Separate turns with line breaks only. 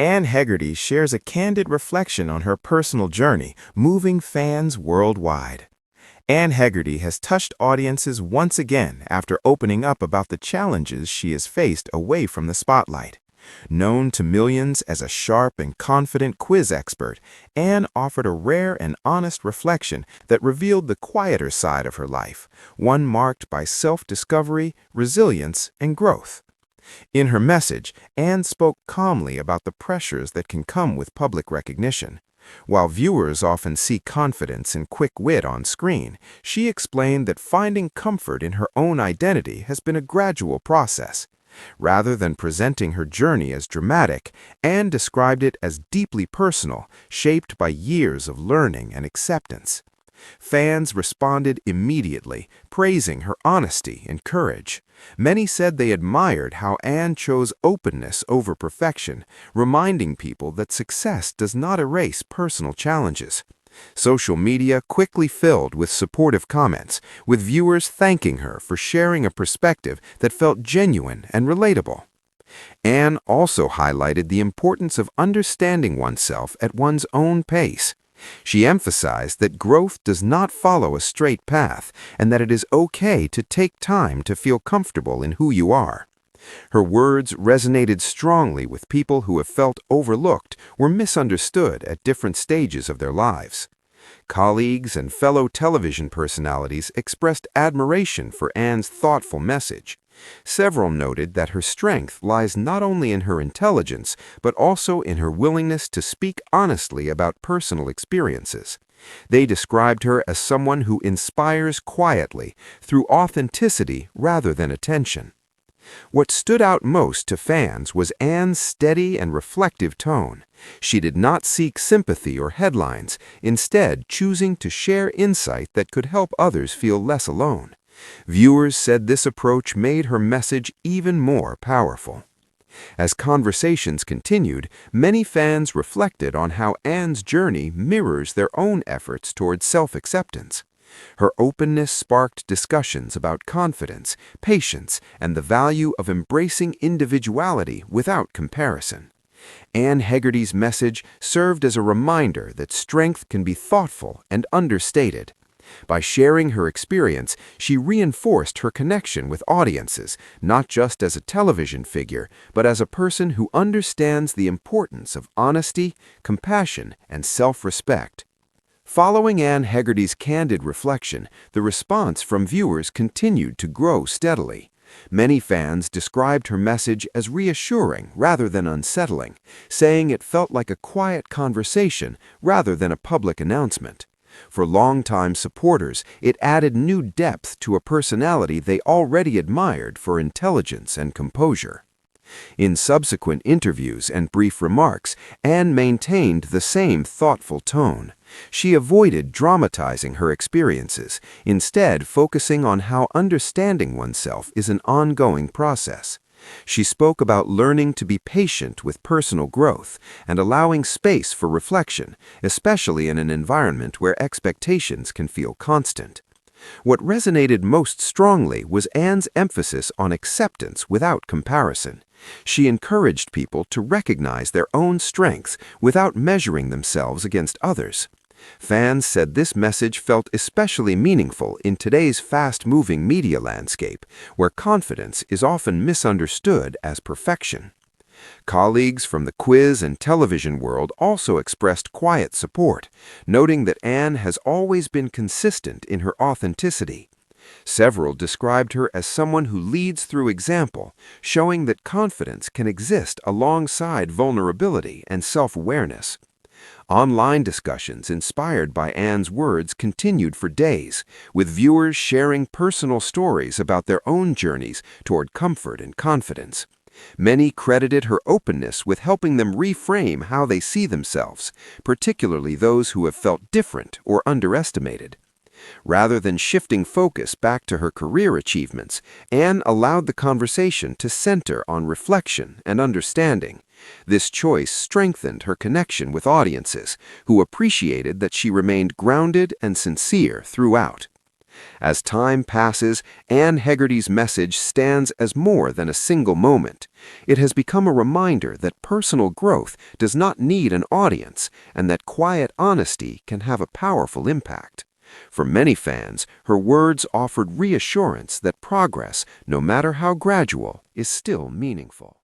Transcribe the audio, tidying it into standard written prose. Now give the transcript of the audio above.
Anne Hegerty shares a candid reflection on her personal journey, moving fans worldwide. Anne Hegerty has touched audiences once again after opening up about the challenges she has faced away from the spotlight. Known to millions as a sharp and confident quiz expert, Anne offered a rare and honest reflection that revealed the quieter side of her life, one marked by self-discovery, resilience, and growth. In her message, Anne spoke calmly about the pressures that can come with public recognition. While viewers often see confidence and quick wit on screen, she explained that finding comfort in her own identity has been a gradual process. Rather than presenting her journey as dramatic, Anne described it as deeply personal, shaped by years of learning and acceptance. Fans responded immediately, praising her honesty and courage. Many said they admired how Anne chose openness over perfection, reminding people that success does not erase personal challenges. Social media quickly filled with supportive comments, with viewers thanking her for sharing a perspective that felt genuine and relatable. Anne also highlighted the importance of understanding oneself at one's own pace. She emphasized that growth does not follow a straight path and that it is okay to take time to feel comfortable in who you are. Her words resonated strongly with people who have felt overlooked or misunderstood at different stages of their lives. Colleagues and fellow television personalities expressed admiration for Anne's thoughtful message. Several noted that her strength lies not only in her intelligence, but also in her willingness to speak honestly about personal experiences. They described her as someone who inspires quietly, through authenticity rather than attention. What stood out most to fans was Anne's steady and reflective tone. She did not seek sympathy or headlines, instead choosing to share insight that could help others feel less alone. Viewers said this approach made her message even more powerful. As conversations continued, many fans reflected on how Anne's journey mirrors their own efforts towards self-acceptance. Her openness sparked discussions about confidence, patience, and the value of embracing individuality without comparison. Anne Hegerty's message served as a reminder that strength can be thoughtful and understated. By sharing her experience, she reinforced her connection with audiences, not just as a television figure, but as a person who understands the importance of honesty, compassion, and self-respect. Following Anne Hegerty's candid reflection, the response from viewers continued to grow steadily. Many fans described her message as reassuring rather than unsettling, saying it felt like a quiet conversation rather than a public announcement. For longtime supporters, it added new depth to a personality they already admired for intelligence and composure. In subsequent interviews and brief remarks, Anne maintained the same thoughtful tone. She avoided dramatizing her experiences, instead focusing on how understanding oneself is an ongoing process. She spoke about learning to be patient with personal growth and allowing space for reflection, especially in an environment where expectations can feel constant. What resonated most strongly was Anne's emphasis on acceptance without comparison. She encouraged people to recognize their own strengths without measuring themselves against others. Fans said this message felt especially meaningful in today's fast-moving media landscape, where confidence is often misunderstood as perfection. Colleagues from the quiz and television world also expressed quiet support, noting that Anne has always been consistent in her authenticity. Several described her as someone who leads through example, showing that confidence can exist alongside vulnerability and self-awareness. Online discussions inspired by Anne's words continued for days, with viewers sharing personal stories about their own journeys toward comfort and confidence. Many credited her openness with helping them reframe how they see themselves, particularly those who have felt different or underestimated. Rather than shifting focus back to her career achievements, Anne allowed the conversation to center on reflection and understanding. This choice strengthened her connection with audiences, who appreciated that she remained grounded and sincere throughout.
As time passes, Anne Hegerty's message stands as more than a single moment. It has become a reminder that personal growth does not need an audience and that quiet honesty can have a powerful impact. For many fans, her words offered reassurance that progress, no matter how gradual, is still meaningful.